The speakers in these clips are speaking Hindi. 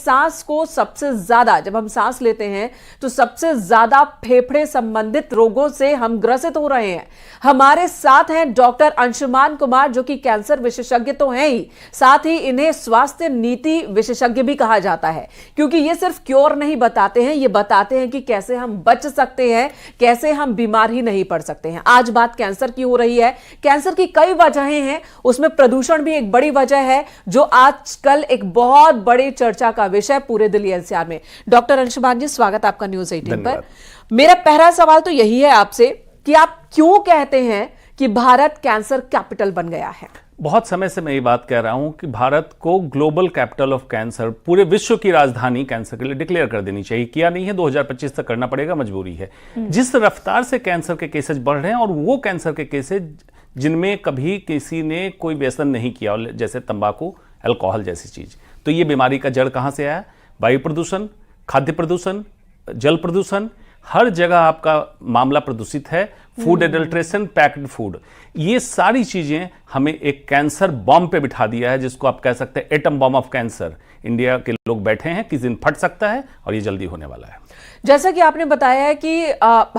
सांस को सबसे ज्यादा, जब हम सांस लेते हैं तो सबसे ज्यादा फेफड़े संबंधित रोगों से हम ग्रसित हो रहे हैं। हमारे साथ हैं डॉक्टर अंशुमान कुमार, जो कि कैंसर विशेषज्ञ तो हैं ही, साथ ही इन्हें स्वास्थ्य नीति विशेषज्ञ भी कहा जाता है, क्योंकि ये सिर्फ क्योर नहीं बताते हैं, ये बताते हैं कि कैसे हम बच सकते हैं, कैसे हम बीमार ही नहीं पड़ सकते हैं। आज बात कैंसर की हो रही है। कैंसर की कई वजहें हैं, उसमें प्रदूषण भी एक बड़ी वजह है, जो आजकल एक बहुत बड़ी चर्चा का विषय पूरे दिल्ली एनसीआर में। डॉक्टर अंशुमान जी, स्वागत आपका न्यूज़ 18 पर। मेरा पहला सवाल तो यही है आपसे कि आप क्यों कहते हैं कि भारत कैंसर कैपिटल बन गया है? बहुत समय से मैं ये बात कह रहा हूं कि भारत को ग्लोबल कैपिटल ऑफ कैंसर, पूरे विश्व की राजधानी कैंसर के लिए डिक्लेयर कर देनी चाहिए। किया नहीं है, 2025 तक करना पड़ेगा, मजबूरी है। जिस रफ्तार से कैंसर के केसेस बढ़ रहे हैं, और वो कैंसर के केसेस जिनमें कभी किसी ने कोई व्यसन नहीं किया, जैसे तंबाकू, अल्कोहल जैसी चीज, तो ये बीमारी का जड़ कहां से आया? वायु प्रदूषण, खाद्य प्रदूषण, जल प्रदूषण, हर जगह आपका मामला प्रदूषित है। फूड एडल्ट्रेशन, पैक्ड फूड, ये सारी चीजें हमें एक कैंसर बॉम्ब पे बिठा दिया है, जिसको आप कह सकते हैं atom bomb of cancer. India के लोग बैठे हैं, किस दिन फट सकता है, और ये जल्दी होने वाला है। जैसा कि आपने बताया है कि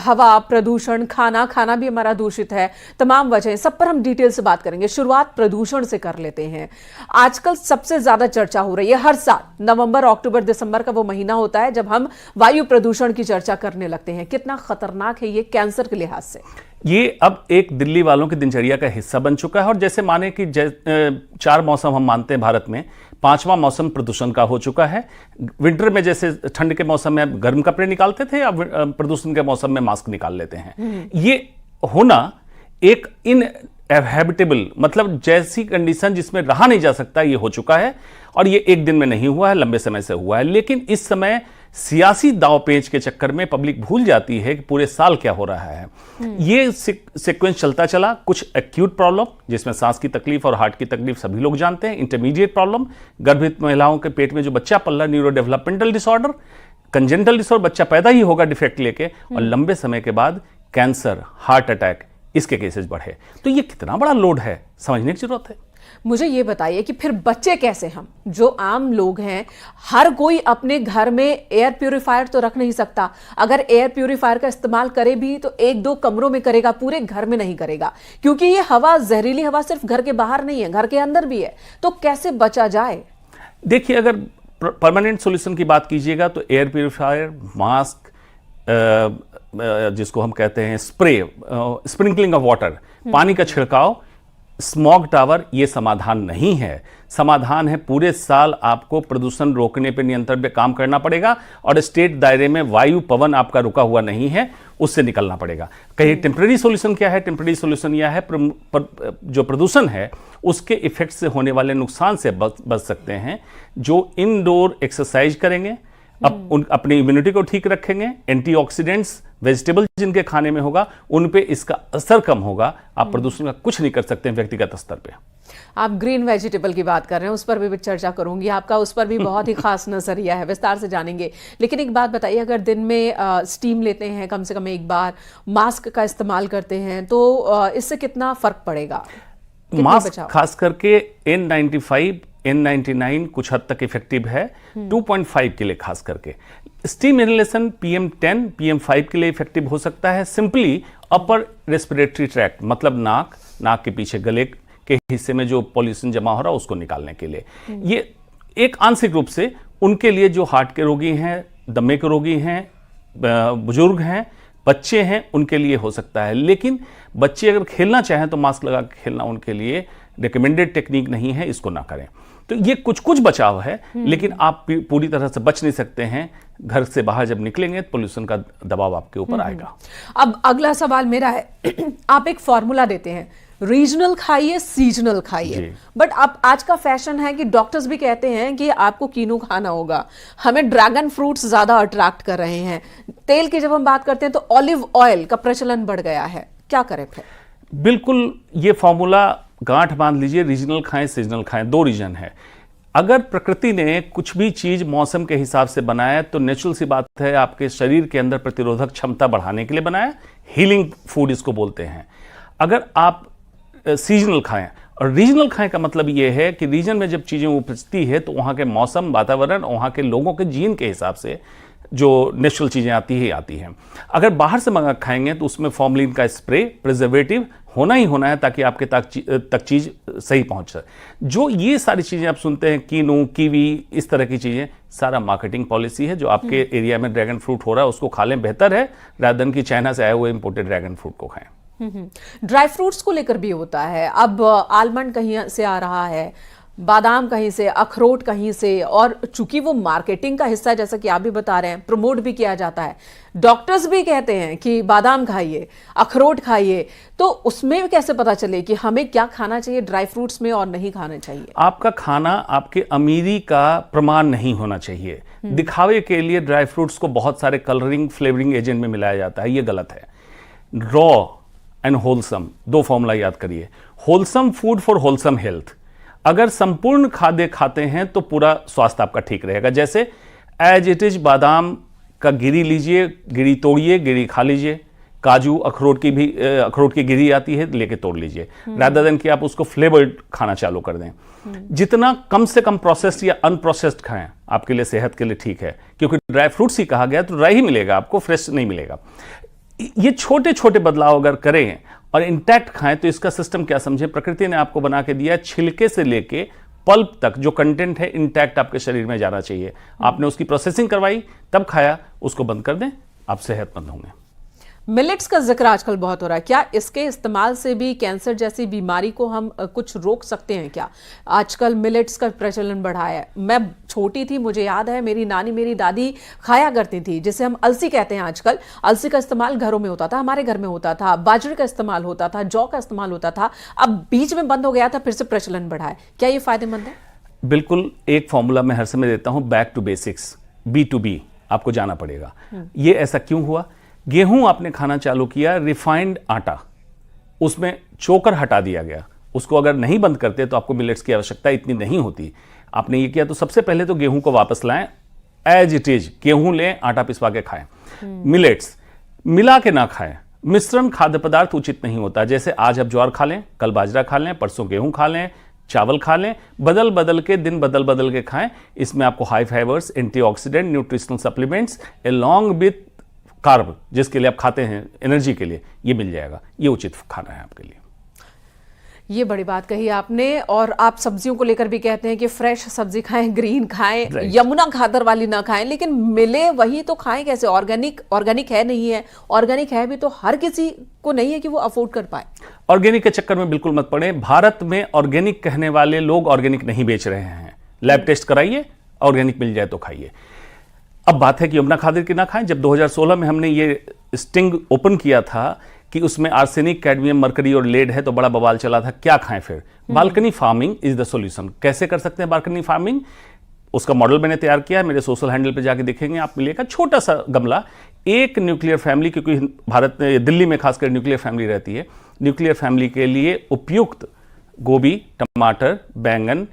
हवा प्रदूषण, खाना भी हमारा दूषित है, तमाम वजह, सब पर हम डिटेल से बात करेंगे। शुरुआत प्रदूषण से कर लेते हैं। आजकल सबसे ज्यादा चर्चा हो रही है, हर साल नवंबर, अक्टूबर, दिसंबर का वो महीना होता है जब हम वायु प्रदूषण की चर्चा करने लगते हैं। कितना खतरनाक है ये कैंसर के लिहाज से? ये अब एक दिल्ली वालों की दिनचर्या का हिस्सा बन चुका है। और जैसे माने कि 4 मौसम हम मानते हैं भारत में, 5वां मौसम प्रदूषण का हो चुका है। विंटर में जैसे ठंड के मौसम में गर्म कपड़े निकालते थे, अब प्रदूषण के मौसम में मास्क निकाल लेते हैं। ये होना एक इनहैबिटेबल, मतलब जैसी कंडीशन जिसमें रहा नहीं जा सकता, ये हो चुका है। और ये एक दिन में नहीं हुआ है, लंबे समय से हुआ है। लेकिन इस समय सियासी दाव पेच के चक्कर में पब्लिक भूल जाती है कि पूरे साल क्या हो रहा है। ये सीक्वेंस चलता चला। कुछ एक्यूट प्रॉब्लम, जिसमें सांस की तकलीफ और हार्ट की तकलीफ सभी लोग जानते हैं। इंटरमीडिएट प्रॉब्लम, गर्भवती महिलाओं के पेट में जो बच्चा पल रहा है, neuro developmental disorder, congenital disorder, बच्चा पैदा ही होगा डिफेक्ट लेके, और लंबे समय के बाद कैंसर, हार्ट अटैक, इसके केसेस बढ़े। तो ये कितना बड़ा लोड है, समझने की जरूरत है। मुझे ये बताइए कि फिर बच्चे कैसे? हम जो आम लोग हैं, हर कोई अपने घर में एयर प्यूरिफायर तो रख नहीं सकता। अगर एयर प्यूरिफायर का इस्तेमाल करे भी तो 1-2 कमरों में करेगा, पूरे घर में नहीं करेगा, क्योंकि ये हवा, जहरीली हवा सिर्फ घर के बाहर नहीं है, घर के अंदर भी है। तो कैसे बचा जाए? देखिए, अगर परमानेंट सॉल्यूशन की बात कीजिएगा तो एयर प्यूरिफायर, मास्क, जिसको हम कहते हैं स्प्रे, स्प्रिंकलिंग ऑफ वाटर, पानी का छिड़काव, स्मॉग टावर, ये समाधान नहीं है। समाधान है पूरे साल आपको प्रदूषण रोकने पे, नियंत्रण पे काम करना पड़ेगा, और स्टेट दायरे में वायु पवन आपका रुका हुआ नहीं है, उससे निकलना पड़ेगा। कहीं टेम्पररी सॉल्यूशन क्या है? टेम्पररी सॉल्यूशन यह है, जो प्रदूषण है उसके इफेक्ट से होने वाले नुकसान से बच सकते हैं। जो इंडोर एक्सरसाइज करेंगे, अपनी इम्यूनिटी को ठीक रखेंगे, एंटीऑक्सीडेंट्स, वेजिटेबल जिनके खाने में होगा, उन पे इसका असर कम होगा। आप प्रदूषण का कुछ नहीं कर सकते हैं व्यक्तिगत स्तर पे। आप ग्रीन वेजिटेबल की बात कर रहे हैं, उस पर भी चर्चा करूंगी। आपका उस पर भी बहुत ही खास नजरिया है, विस्तार से जानेंगे। लेकिन एक बात बताइए, अगर दिन में स्टीम लेते हैं कम से कम एक बार, मास्क का इस्तेमाल करते हैं, तो इससे कितना फर्क पड़ेगा? मास्क खास करके N95, N99 कुछ हद तक इफेक्टिव है, 2.5 के लिए खास करके। स्टीम इनहेलेशन PM10, PM5 के लिए इफेक्टिव हो सकता है। सिंपली अपर रेस्पिरेटरी ट्रैक्ट, मतलब नाक के पीछे, गले के हिस्से में जो पॉल्यूशन जमा हो रहा है उसको निकालने के लिए। ये एक आंशिक रूप से उनके लिए जो हार्ट के रोगी हैं, दमे के रोगी हैं, बुजुर्ग हैं, बच्चे हैं, उनके लिए हो सकता है। लेकिन बच्चे अगर खेलना चाहें तो मास्क लगा के खेलना उनके लिए रिकमेंडेड टेक्निक नहीं है, इसको ना करें। तो ये कुछ बचाव है, लेकिन आप पूरी तरह से बच नहीं सकते हैं। घर से बाहर जब निकलेंगे तो पोल्यूशन का दबाव आपके ऊपर आएगा। अब अगला सवाल मेरा है, आप एक फॉर्मूला देते हैं, रीजनल खाइए, सीजनल खाइए, बट अब आज का फैशन है कि डॉक्टर्स भी कहते हैं कि आपको कीनू खाना होगा। हमें ड्रैगन फ्रूट्स ज्यादा अट्रैक्ट कर रहे हैं। तेल की जब हम बात करते हैं तो ऑलिव ऑयल का प्रचलन बढ़ गया है, क्या करें फिर? बिल्कुल, ये फॉर्मूला गांठ बांध लीजिए, रीजनल खाएं, सीजनल खाएं। 2 रीजन है। अगर प्रकृति ने कुछ भी चीज मौसम के हिसाब से बनाया तो नेचुरल सी बात है आपके शरीर के अंदर प्रतिरोधक क्षमता बढ़ाने के लिए बनाया, हीलिंग फूड इसको बोलते हैं। अगर आप सीजनल खाएं, और रीजनल खाएं का मतलब ये है कि रीजन में जब चीज़ें उपजती है तो वहाँ के मौसम, वातावरण, वहाँ के लोगों के जीन के हिसाब से जो नेचुरल चीज़ें आती हैं। अगर बाहर से मंगा खाएंगे तो उसमें फॉर्मलिन का स्प्रे, प्रिजर्वेटिव होना ही होना है ताकि आपके तक चीज़ सही पहुंच सके। जो ये सारी चीज़ें आप सुनते हैं, कीनू, कीवी, इस तरह की चीज़ें, सारा मार्केटिंग पॉलिसी है। जो आपके एरिया में ड्रैगन फ्रूट हो रहा है उसको खा लें, बेहतर है रादर देन कि चाइना से आए हुए इंपोर्टेड ड्रैगन फ्रूट को खाएं। ड्राई फ्रूट्स को लेकर भी होता है। अब आलमंड कहीं से आ रहा है, बादाम कहीं से, अखरोट कहीं से, और चूंकि वो मार्केटिंग का हिस्सा है, जैसा कि आप भी बता रहे हैं, प्रमोट भी किया जाता है। डॉक्टर्स भी कहते हैं कि बादाम खाइए, अखरोट खाइए, तो उसमें कैसे पता चले कि हमें क्या खाना चाहिए ड्राई फ्रूट्स में और नहीं खाना चाहिए? आपका खाना आपके अमीरी का प्रमाण नहीं होना चाहिए। दिखावे के लिए ड्राई फ्रूट्स को बहुत सारे कलरिंग, फ्लेवरिंग एजेंट में मिलाया जाता है, ये गलत है। रॉ एंड होलसम, दो फॉर्मूला याद करिए। Wholesome food for wholesome health. अगर संपूर्ण खाद्य खाते हैं तो पूरा स्वास्थ्य आपका ठीक रहेगा। जैसे एज इट इज बादाम का गिरी लीजिए, गिरी तोड़िए, गिरी खा लीजिए। काजू, अखरोट की गिरी आती है, लेके तोड़ लीजिए, रादर देन कि आप उसको फ्लेवर्ड खाना चालू कर दें। जितना कम से कम प्रोसेस्ड या अनप्रोसेस्ड खाएं आपके लिए, सेहत के लिए ठीक है, क्योंकि ड्राई फ्रूट्स ही कहा गया तो ड्राई ही मिलेगा आपको, फ्रेश नहीं मिलेगा। ये छोटे छोटे बदलाव अगर करें और इंटैक्ट खाएं तो इसका सिस्टम क्या समझे, प्रकृति ने आपको बना के दिया, छिलके से लेके पल्प तक जो कंटेंट है इंटैक्ट आपके शरीर में जाना चाहिए। आपने उसकी प्रोसेसिंग करवाई, तब खाया, उसको बंद कर दें, आप सेहतमंद होंगे। मिलेट्स का जिक्र आजकल बहुत हो रहा है, क्या इसके इस्तेमाल से भी कैंसर जैसी बीमारी को हम कुछ रोक सकते हैं क्या? आजकल मिलेट्स का प्रचलन बढ़ा है। मैं छोटी थी, मुझे याद है मेरी नानी, मेरी दादी खाया करती थी, जिसे हम अलसी कहते हैं आजकल। अलसी का इस्तेमाल घरों में होता था, हमारे घर में होता था, बाजरे का इस्तेमाल होता था, जौ का इस्तेमाल होता था। अब बीच में बंद हो गया था, फिर से प्रचलन बढ़ा है। क्या ये फायदेमंद है? बिल्कुल। एक फॉर्मूला मैं हर समय देता हूं, बैक टू बेसिक्स, B2B, आपको जाना पड़ेगा। ये ऐसा क्यों हुआ? गेहूं आपने खाना चालू किया, रिफाइंड आटा, उसमें चोकर हटा दिया गया। उसको अगर नहीं बंद करते तो आपको मिलेट्स की आवश्यकता इतनी नहीं होती। आपने ये किया तो सबसे पहले तो गेहूं को वापस लाएं, एज इट इज गेहूं लें, आटा पिसवा के खाएं। मिलेट्स मिला के ना खाएं। मिश्रण खाद्य पदार्थ उचित नहीं होता। जैसे आज आप ज्वार खा लें, कल बाजरा खा लें, परसों गेहूं खा लें, चावल खा लें, बदल बदल के दिन बदल बदल के खाएं। इसमें आपको high fibres, antioxidant, nutritional supplements along with carb, जिसके लिए आप खाते हैं एनर्जी के लिए, ये मिल जाएगा। ये उचित खाना है आपके लिए। ये बड़ी बात कही आपने। और आप सब्जियों को लेकर भी कहते हैं कि फ्रेश सब्जी खाएं, ग्रीन खाएं, यमुना खादर वाली ना खाएं, लेकिन मिले वही तो खाएं कैसे? ऑर्गेनिक है नहीं है, ऑर्गेनिक है भी तो हर किसी को नहीं है कि वो अफोर्ड कर पाए। ऑर्गेनिक के चक्कर में बिल्कुल मत पड़े। भारत में ऑर्गेनिक कहने वाले लोग ऑर्गेनिक नहीं बेच रहे हैं। लैब टेस्ट कराइए, ऑर्गेनिक मिल जाए तो खाइए। अब बात है कि यमुना खादर की ना खाएं। जब 2016 में हमने ये स्टिंग ओपन किया था कि उसमें आर्सेनिक, कैडमियम, मरकरी और लेड है, तो बड़ा बवाल चला था, क्या खाएं फिर? Balcony farming is the solution. कैसे कर सकते हैं बालकनी फार्मिंग? उसका मॉडल मैंने तैयार किया है, मेरे सोशल हैंडल पे जाके देखेंगे आप, मिलेगा। छोटा सा गमला, एक न्यूक्लियर फैमिली, क्योंकि भारत में, दिल्ली में खासकर न्यूक्लियर फैमिली रहती है, न्यूक्लियर फैमिली के लिए उपयुक्त गोभी, टमाटर, बैंगन,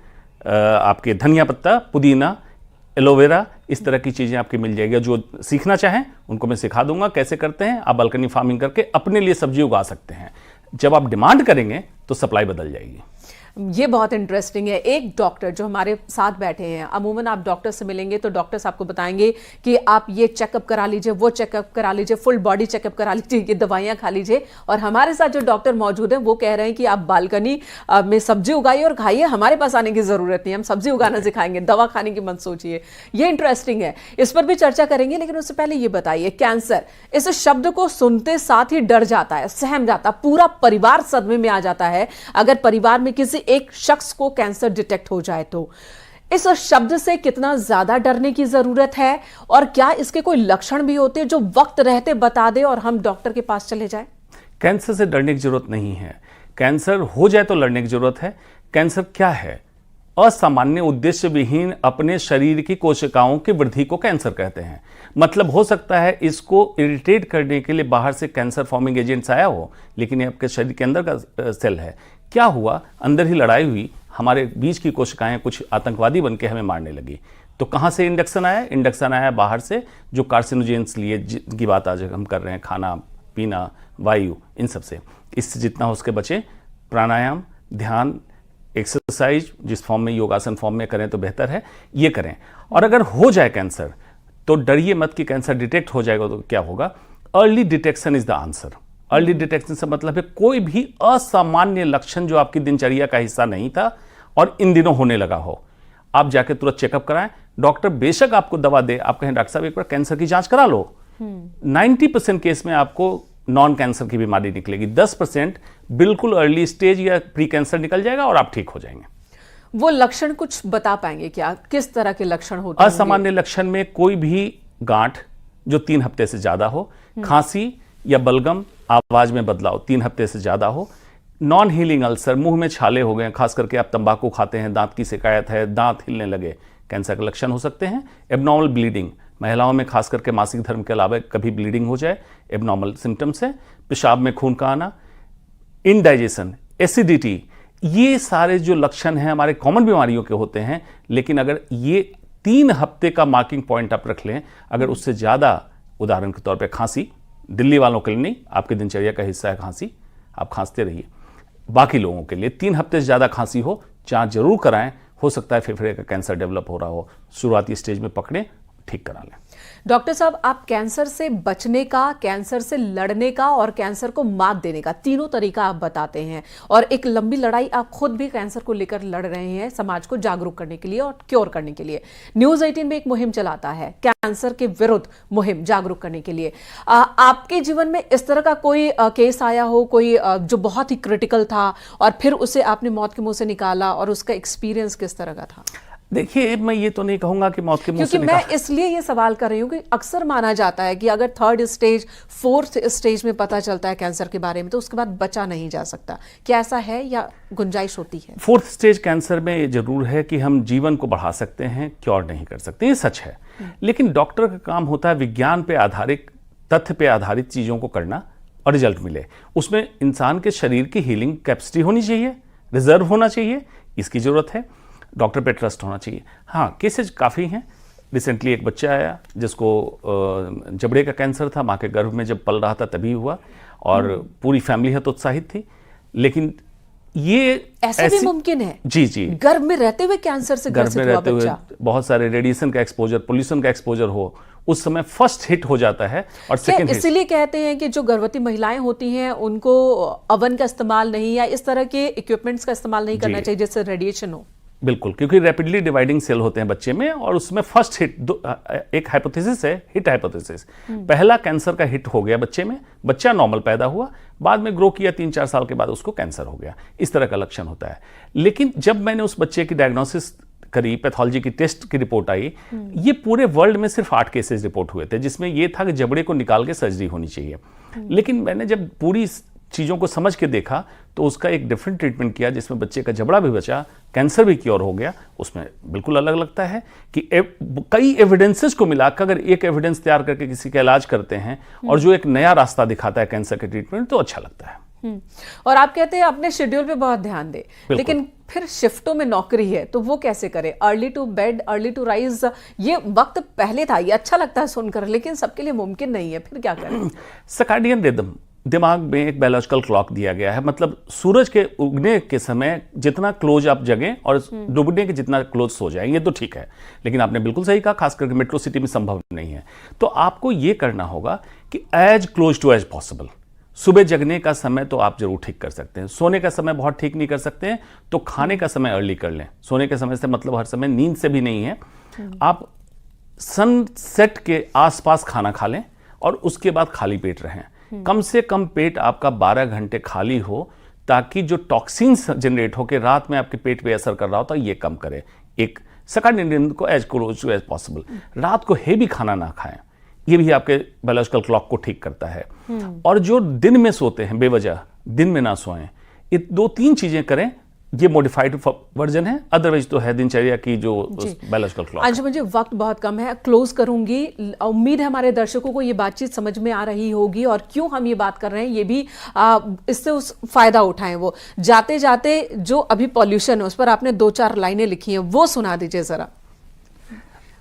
आपके धनिया पत्ता, पुदीना, एलोवेरा, इस तरह की चीजें आपकी मिल जाएगी। जो सीखना चाहें उनको मैं सिखा दूंगा कैसे करते हैं। आप बालकनी फार्मिंग करके अपने लिए सब्जी उगा सकते हैं। जब आप डिमांड करेंगे तो सप्लाई बदल जाएगी। ये बहुत इंटरेस्टिंग है। एक डॉक्टर जो हमारे साथ बैठे हैं, अमूमन आप डॉक्टर से मिलेंगे तो डॉक्टर्स आपको बताएंगे कि आप ये चेकअप करा लीजिए, वो चेकअप करा लीजिए, फुल बॉडी चेकअप करा लीजिए, ये दवाइयां खा लीजिए। और हमारे साथ जो डॉक्टर मौजूद हैं वो कह रहे हैं कि आप बालकनी में सब्जी उगाइए और खाइए, हमारे पास आने की जरूरत नहीं, हम सब्जी उगाना सिखाएंगे, दवा खाने की मत सोचिए। ये इंटरेस्टिंग है, इस पर भी चर्चा करेंगे। लेकिन उससे पहले ये बताइए, कैंसर, इस शब्द को सुनते साथ ही डर जाता है, सहम जाता, पूरा परिवार सदमे में आ जाता है अगर परिवार में किसी एक शख्स को कैंसर डिटेक्ट हो जाए तो। इस शब्द से कितना ज्यादा डरने की जरूरत है, और क्या इसके कोई लक्षण भी होते हैं जो वक्त रहते बता दे और हम डॉक्टर के पास चले जाएं? कैंसर से डरने की जरूरत नहीं है। कैंसर हो जाए तो लड़ने की जरूरत है। कैंसर क्या है? असामान्य उद्देश्य विहीन अपने शरीर की कोशिकाओं की वृद्धि को कैंसर कहते हैं। मतलब हो सकता है इसको इरिटेट करने के लिए बाहर से कैंसर फॉर्मिंग एजेंट्स आया हो, लेकिन ये आपके शरीर के अंदर का सेल है। क्या हुआ? अंदर ही लड़ाई हुई, हमारे बीच की कोशिकाएं कुछ आतंकवादी बनके हमें मारने लगी। तो कहां से इंडक्शन आया? इंडक्शन आया बाहर से, जो कार्सिनोजेंस लिए की बात आज हम कर रहे हैं, खाना पीना, वायु, इन सब से। इससे जितना हो उसके बचे। प्राणायाम, ध्यान, एक्सरसाइज जिस फॉर्म में, योगासन फॉर्म में करें तो बेहतर है, ये करें। और अगर हो जाए कैंसर तो डरिए मत कि कैंसर डिटेक्ट हो जाएगा तो क्या होगा। Early detection is the answer. Early detection से मतलब है कोई भी असामान्य लक्षण जो आपकी दिनचर्या का हिस्सा नहीं था और इन दिनों होने लगा हो, आप जाके तुरंत चेकअप कराएं। डॉक्टर बेशक आपको दवा दे, आप कहें डॉक्टर साहब एक बार कैंसर की जांच करा लो, 90% केस में आपको नॉन कैंसर की बीमारी निकलेगी, 10% बिल्कुल अर्ली स्टेज या प्री कैंसर निकल जाएगा और आप ठीक हो जाएंगे। वो लक्षण कुछ बता पाएंगे क्या, किस तरह के लक्षण होते हैं? असामान्य लक्षण में कोई भी गांठ जो 3 हफ्ते से ज्यादा हो, खांसी या बलगम, आवाज में बदलाव 3 हफ्ते से ज्यादा हो, नॉन हीलिंग अल्सर, मुंह में छाले हो गए, खास करके आप तंबाकू खाते हैं, दांत की शिकायत है, दांत हिलने लगे, कैंसर के लक्षण हो सकते हैं। एबनॉर्मल ब्लीडिंग, महिलाओं में खास करके मासिक धर्म के अलावा कभी ब्लीडिंग हो जाए, एबनॉर्मल सिम्टम्स है। पेशाब में खून का आना, इनडाइजेशन, एसिडिटी, ये सारे जो लक्षण हैं हमारे कॉमन बीमारियों के होते हैं। लेकिन अगर ये 3 हफ्ते का मार्किंग पॉइंट आप रख लें, अगर उससे ज्यादा, उदाहरण के तौर पे खांसी, दिल्ली वालों के लिए नहीं, आपकी दिनचर्या का हिस्सा है खांसी, आप खांसते रहिए। बाकी लोगों के लिए 3 हफ्ते से ज्यादा खांसी हो, जांच जरूर कराएं, हो सकता है फेफड़े का कैंसर डेवलप हो रहा हो, शुरुआती स्टेज में पकड़ें, ठीक करा लें। डॉक्टर साहब, आप कैंसर से बचने का, कैंसर से लड़ने का और कैंसर को मात देने का तीनों तरीका आप बताते हैं, और एक लंबी लड़ाई आप खुद भी कैंसर को लेकर लड़ रहे हैं, समाज को जागरूक करने के लिए और क्योर करने के लिए। न्यूज 18 में एक मुहिम चलाता है कैंसर के विरुद्ध मुहिम, जागरूक करने के लिए। आपके जीवन में इस तरह का कोई केस आया हो, कोई जो बहुत ही क्रिटिकल था और फिर उसे आपने मौत के मुंह से निकाला, और उसका एक्सपीरियंस किस तरह का था? देखिए, मैं ये तो नहीं कहूंगा कि मौत के मुंह से क्योंकि मैं इसलिए ये सवाल कर रही हूं कि अक्सर माना जाता है कि अगर 3rd स्टेज 4th स्टेज में पता चलता है कैंसर के बारे में तो उसके बाद बचा नहीं जा सकता। क्या ऐसा है या गुंजाइश होती है? 4th स्टेज कैंसर में ये जरूर है कि हम जीवन को बढ़ा सकते हैं, क्योर नहीं कर सकते, ये सच है। लेकिन डॉक्टर का काम होता है विज्ञान पे आधारित, तथ्य पे आधारित चीजों को करना और रिजल्ट मिले। उसमें इंसान के शरीर की हीलिंग कैपेसिटी होनी चाहिए, रिजर्व होना चाहिए, इसकी जरूरत है, डॉक्टर पे ट्रस्ट होना चाहिए। हाँ, केसेज काफ़ी हैं। रिसेंटली एक बच्चा आया जिसको जबड़े का कैंसर था, माँ के गर्भ में जब पल रहा था तभी हुआ, और पूरी फैमिली है तो उत्साहित थी। लेकिन ये ऐसा भी मुमकिन है? जी जी, गर्भ में रहते हुए कैंसर से ग्रसित हुआ बच्चा? बहुत सारे रेडिएशन का एक्सपोजर, पोल्यूशन का एक्सपोजर हो, उस समय फर्स्ट हिट हो जाता है और सेकंड हिट। इसलिए कहते हैं कि जो गर्भवती महिलाएं होती हैं उनको ओवन का इस्तेमाल नहीं या इस तरह के इक्विपमेंट्स का इस्तेमाल नहीं करना चाहिए जिससे रेडिएशन हो। बिल्कुल, क्योंकि रैपिडली डिवाइडिंग सेल होते हैं बच्चे में, और उसमें फर्स्ट हिट, एक हाइपोथेसिस है, हिट हाइपोथेसिस। पहला कैंसर का हिट हो गया बच्चे में, बच्चा नॉर्मल पैदा हुआ, बाद में ग्रो किया, 3-4 साल के बाद उसको कैंसर हो गया। इस तरह का लक्षण होता है। लेकिन जब मैंने उस बच्चे की डायग्नोसिस करी, पैथोलॉजी की टेस्ट की रिपोर्ट आई, ये पूरे वर्ल्ड में सिर्फ 8 केसेस रिपोर्ट हुए थे जिसमें ये था कि जबड़े को निकाल के सर्जरी होनी चाहिए। लेकिन मैंने जब पूरी चीज़ों को समझ के देखा तो उसका एक डिफरेंट ट्रीटमेंट किया जिसमें बच्चे का जबड़ा भी बचा, कैंसर भी क्योर हो गया। उसमें बिल्कुल अलग लगता है कि कई एविडेंसेस को मिलाकर अगर एक एविडेंस तैयार करके किसी का इलाज करते हैं और जो एक नया रास्ता दिखाता है कैंसर के ट्रीटमेंट, तो अच्छा लगता है। और आप कहते हैं अपने शेड्यूल पे बहुत ध्यान दे, लेकिन फिर शिफ्टों में नौकरी है तो वो कैसे करे? Early to bed, early to rise, ये वक्त पहले था, ये अच्छा लगता है सुनकर, लेकिन सबके लिए मुमकिन नहीं है, फिर क्या करें? सर्कैडियन रिदम, दिमाग में एक बायोलॉजिकल क्लॉक दिया गया है, मतलब सूरज के उगने के समय जितना क्लोज आप जगें और डूबने के जितना क्लोज सो जाएं, ये तो ठीक है। लेकिन आपने बिल्कुल सही कहा, खास करके मेट्रो सिटी में संभव नहीं है। तो आपको ये करना होगा कि as close to as possible. सुबह जगने का समय तो आप जरूर ठीक कर सकते हैं, सोने का समय बहुत ठीक नहीं कर सकते हैं, तो खाने का समय अर्ली कर लें। सोने के समय से मतलब हर समय नींद से भी नहीं है, आप सनसेट के आसपास खाना खा लें और उसके बाद खाली पेट रहें। कम से कम पेट आपका 12 घंटे खाली हो, ताकि जो टॉक्सिन्स जनरेट होकर रात में आपके पेट पे असर कर रहा होता है ये कम करे। एक सर्कैडियन रिदम को as close to as possible. रात को हेवी खाना ना खाएं, ये भी आपके बायोलॉजिकल क्लॉक को ठीक करता है। और जो दिन में सोते हैं बेवजह, दिन में ना सोएं, ये 2-3 चीजें करें। ये मॉडिफाइड वर्जन है, अदरवाइज तो है दिनचर्या की जो बायोलॉजिकल क्लॉक। आज मुझे वक्त बहुत कम है, क्लोज करूंगी। उम्मीद है हमारे दर्शकों को ये बातचीत समझ में आ रही होगी और क्यों हम ये बात कर रहे हैं ये भी इससे उस फायदा उठाएं। वो जाते जाते जो अभी पॉल्यूशन है उस पर आपने 2-4 लाइनें लिखी हैं, वो सुना दीजिए जरा।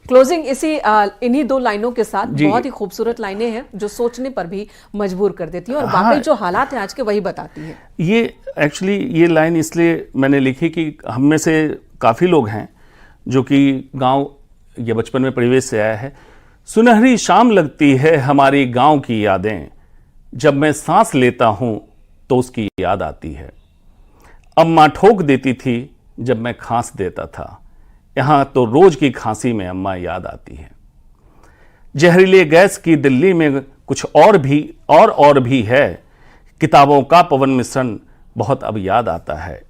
क्लोजिंग इन्हीं दो लाइनों के साथ, बहुत ही खूबसूरत लाइनें हैं जो सोचने पर भी मजबूर कर देती हैं और वाकई जो हालात हैं आज के वही बताती हैं। ये एक्चुअली ये लाइन इसलिए मैंने लिखी कि हम में से काफ़ी लोग हैं जो कि गांव या बचपन में परिवेश से आया है। सुनहरी शाम लगती है हमारी गांव की यादें, जब मैं सांस लेता हूं तो उसकी याद आती है। अम्मा ठोक देती थी जब मैं खांस देता था, यहां तो रोज की खांसी में अम्मा याद आती है। जहरीले गैस की दिल्ली में कुछ और भी है, किताबों का पवन मिश्रण बहुत अब याद आता है।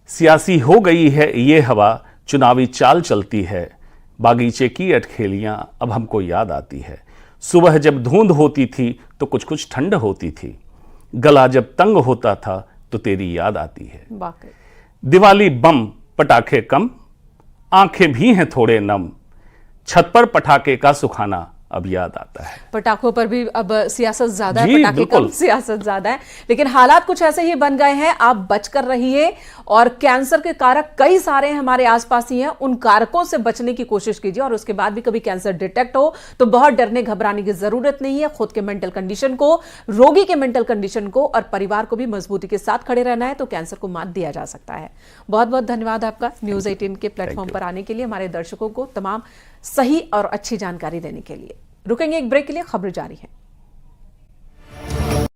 सियासी हो गई है ये हवा, चुनावी चाल चलती है, बागीचे की अटखेलियां अब हमको याद आती है। सुबह जब धुंध होती थी तो कुछ कुछ ठंड होती थी, गला जब तंग होता था तो तेरी याद आती है। दिवाली बम पटाखे कम, आंखें भी हैं थोड़े नम, छत पर पटाखे का सुखाना अब याद आता है। पटाखों पर भी अब सियासत ज्यादा है, पटाखे कम, सियासत ज्यादा है, लेकिन हालात कुछ ऐसे ही बन गए हैं। आप बचकर रहिए और कैंसर के कारक कई सारे हमारे आसपास ही हैं, उन कारकों से बचने की कोशिश कीजिए। और उसके बाद भी कभी कैंसर डिटेक्ट हो तो बहुत डरने घबराने की जरूरत नहीं है। खुद के मेंटल कंडीशन को, रोगी के मेंटल कंडीशन को और परिवार को भी मजबूती के साथ खड़े रहना है तो कैंसर को मात दिया जा सकता है। बहुत बहुत धन्यवाद आपका न्यूज 18 के प्लेटफॉर्म पर आने के लिए, हमारे दर्शकों को तमाम सही और अच्छी जानकारी देने के लिए। रुकेंगे एक ब्रेक के लिए, खबर जारी है।